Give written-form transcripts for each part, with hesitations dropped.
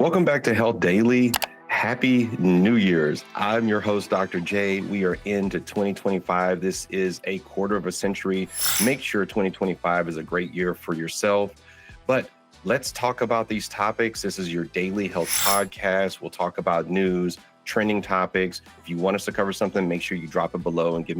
Welcome back to Health Daily. Happy New Year's. I'm your host, Dr. J. We are into 2025. This is a quarter of a century. Make sure 2025 is a great year for yourself. But let's talk about these topics. This is your daily health podcast. We'll talk about news, trending topics. If you want us to cover something, make sure you drop it below and give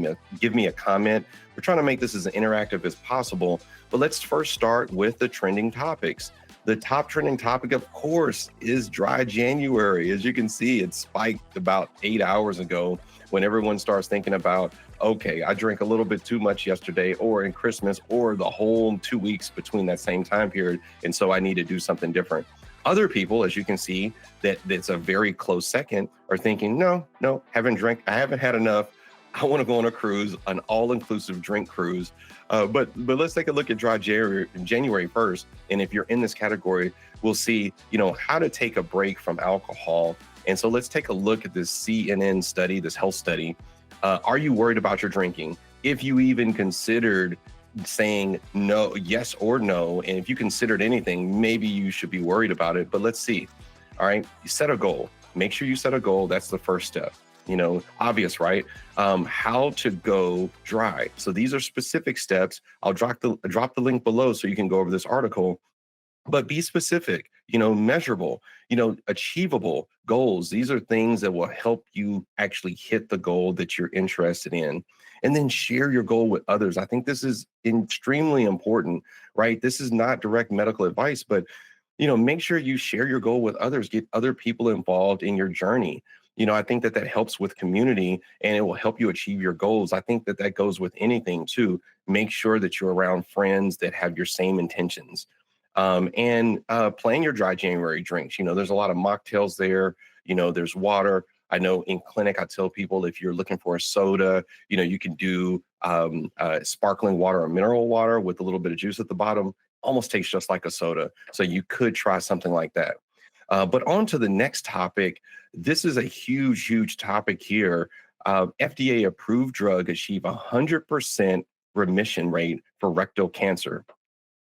me a comment. We're trying to make this as interactive as possible. But let's first start with the trending topics. The top trending topic, of course, is dry January. As you can see, it spiked about 8 hours ago when everyone starts thinking about, okay, I drank a little bit too much yesterday or in Christmas or the whole 2 weeks between that same time period. And so I need to do something different. Other people, as you can see, that's a very close second, are thinking, no, haven't had enough. I want to go on a cruise, an all-inclusive drink cruise. But let's take a look at dry January first. And if you're in this category, we'll see, how to take a break from alcohol. And so let's take a look at this CNN study, this health study. Are you worried about your drinking? If you even considered saying no, yes or no, and if you considered anything, maybe you should be worried about it. But let's see. All right, you set a goal. Make sure you set a goal. That's the first step. Obvious, right? How to go dry. So these are specific steps. I'll drop the link below so you can go over this article, but be specific, measurable, achievable goals. These are things that will help you actually hit the goal that you're interested in. And then share your goal with others. I think this is extremely important, right? This is not direct medical advice, but, make sure you share your goal with others, get other people involved in your journey. I think that helps with community and it will help you achieve your goals. I think that goes with anything too. Make sure that you're around friends that have your same intentions. And plan your dry January drinks. There's a lot of mocktails there. There's water. I know in clinic, I tell people if you're looking for a soda, you can do sparkling water or mineral water with a little bit of juice at the bottom. Almost tastes just like a soda. So you could try something like that. But on to the next topic. This is a huge topic here. FDA approved drug achieve 100% remission rate for rectal cancer.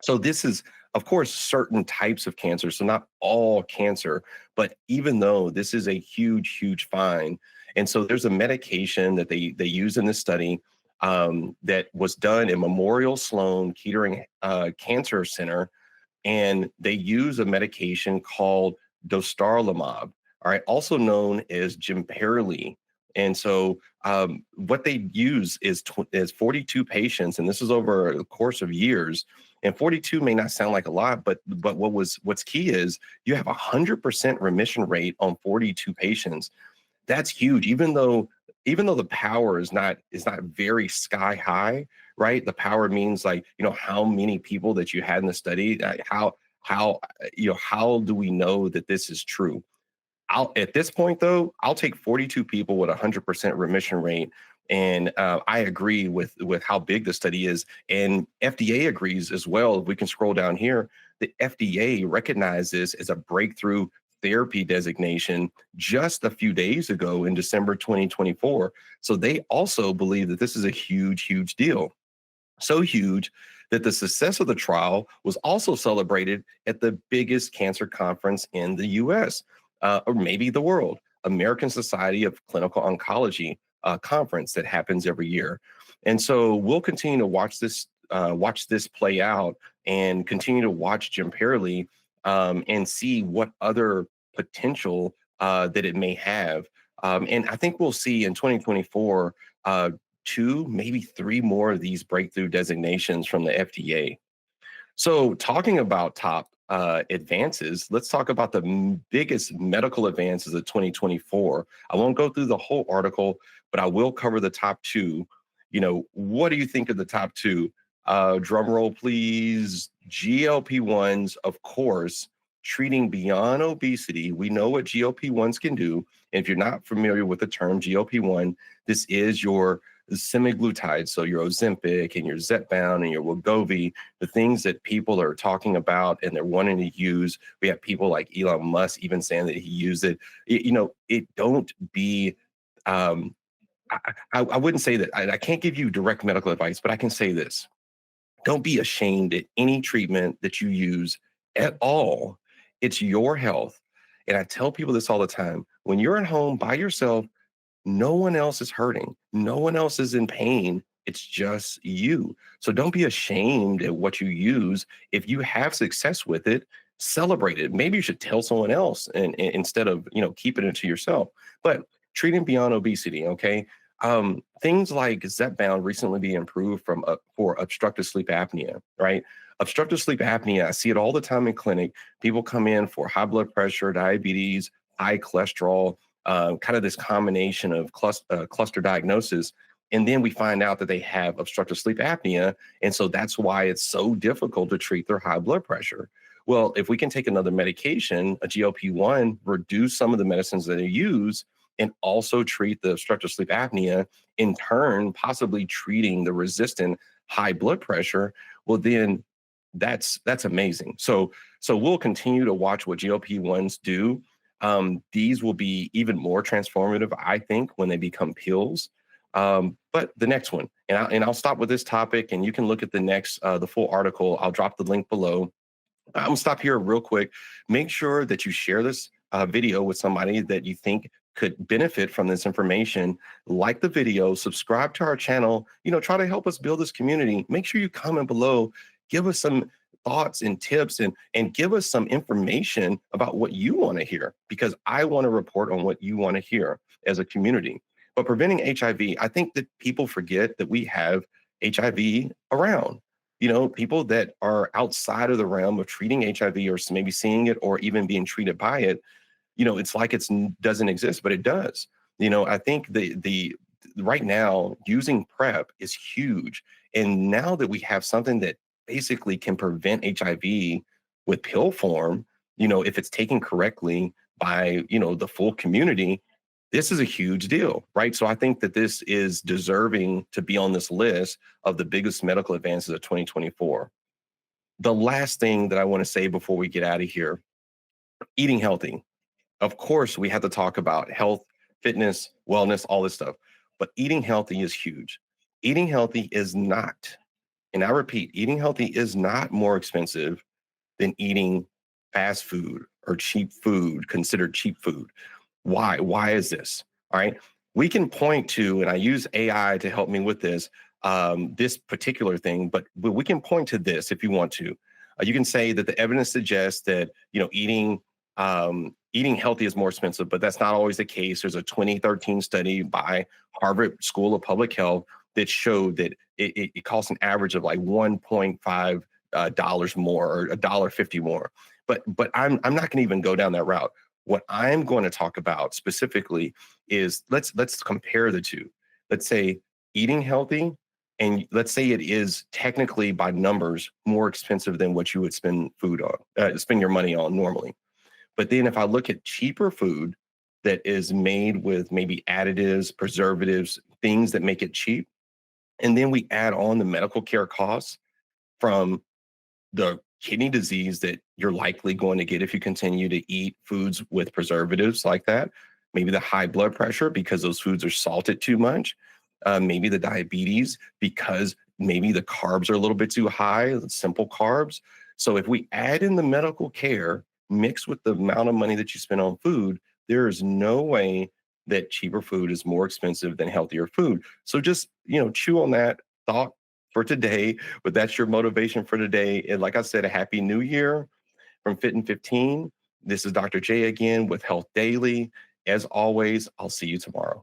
So this is, of course, certain types of cancer. So not all cancer, but even though this is a huge find. And so there's a medication that they use in this study that was done in Memorial Sloan Kettering Cancer Center. And they use a medication called dostarlimab, all right, also known as Jemperli. And so what they use is 42 patients, and this is over a course of years. And 42 may not sound like a lot, but what's key is you have 100% remission rate on 42 patients. That's huge, even though the power is not very sky high, right? The power means how many people that you had in the study, how do we know that this is true? At this point though, I'll take 42 people with 100% remission rate. And I agree with how big the study is. And FDA agrees as well. If we can scroll down here, the FDA recognized this as a breakthrough therapy designation just a few days ago in December 2024. So they also believe that this is a huge deal. So huge that the success of the trial was also celebrated at the biggest cancer conference in the US, or maybe the world, American Society of Clinical Oncology conference that happens every year. And so we'll continue to watch this play out and continue to watch Jemperli and see what other potential that it may have. And I think we'll see in 2024, 2, maybe 3 more of these breakthrough designations from the FDA. So talking about top advances, let's talk about the biggest medical advances of 2024. I won't go through the whole article, but I will cover the top 2. What do you think of the top 2? Drum roll, please. GLP-1s, of course, treating beyond obesity. We know what GLP-1s can do. And if you're not familiar with the term GLP-1, this is your semaglutide, so your Ozempic and your Zepbound and your Wegovy, the things that people are talking about and they're wanting to use. We have people like Elon Musk even saying that he used it. It don't be, I wouldn't say that. I can't give you direct medical advice, but I can say this. Don't be ashamed at any treatment that you use at all. It's your health. And I tell people this all the time. When you're at home by yourself, no one else is hurting. No one else is in pain. It's just you. So don't be ashamed at what you use. If you have success with it, celebrate it. Maybe you should tell someone else and instead of, keeping it to yourself. But treating beyond obesity, okay? Things like Zepbound recently being approved for obstructive sleep apnea, right? Obstructive sleep apnea, I see it all the time in clinic. People come in for high blood pressure, diabetes, high cholesterol, kind of this combination of cluster diagnosis. And then we find out that they have obstructive sleep apnea. And so that's why it's so difficult to treat their high blood pressure. Well, if we can take another medication, a GLP-1, reduce some of the medicines that they use, and also treat the obstructive sleep apnea, in turn, possibly treating the resistant high blood pressure, well, then that's amazing. So we'll continue to watch what GLP-1s do. These will be even more transformative, I think, when they become pills. But the next one, and I'll stop with this topic, and you can look at the full article. I'll drop the link below. I'm gonna stop here real quick. Make sure that you share this video with somebody that you think could benefit from this information. Like the video, subscribe to our channel. Try to help us build this community. Make sure you comment below. Give us some thoughts and tips, and give us some information about what you want to hear, because I want to report on what you want to hear as a community. But preventing HIV, I think that people forget that we have HIV around. People that are outside of the realm of treating HIV, or maybe seeing it or even being treated by it, it's like it doesn't exist, but it does. I think the right now using PrEP is huge. And now that we have something that basically can prevent HIV with pill form, if it's taken correctly by, the full community, this is a huge deal, right? So I think that this is deserving to be on this list of the biggest medical advances of 2024. The last thing that I want to say before we get out of here, eating healthy. Of course, we have to talk about health, fitness, wellness, all this stuff, but eating healthy is huge. Eating healthy is not, and I repeat, eating healthy is not more expensive than eating fast food or cheap food, considered cheap food. Why? Why is this? All right. We can point to, and I use AI to help me with this particular thing, but we can point to this if you want to. You can say that the evidence suggests that, eating healthy is more expensive, but that's not always the case. There's a 2013 study by Harvard School of Public Health that showed that it costs an average of like $1.5 dollars more, or $1.50 more. But I'm not going to even go down that route. What I'm going to talk about specifically is let's compare the two. Let's say eating healthy, and let's say it is technically by numbers more expensive than what you would spend your money on normally. But then if I look at cheaper food that is made with maybe additives, preservatives, things that make it cheap, and then we add on the medical care costs from the kidney disease that you're likely going to get if you continue to eat foods with preservatives like that, maybe the high blood pressure because those foods are salted too much, maybe the diabetes because maybe the carbs are a little bit too high, simple carbs. So if we add in the medical care mixed with the amount of money that you spend on food, there is no way that cheaper food is more expensive than healthier food. So just, chew on that thought for today, but that's your motivation for today. And like I said, a happy new year from Fit and 15. This is Dr. J again with Health Daily. As always, I'll see you tomorrow.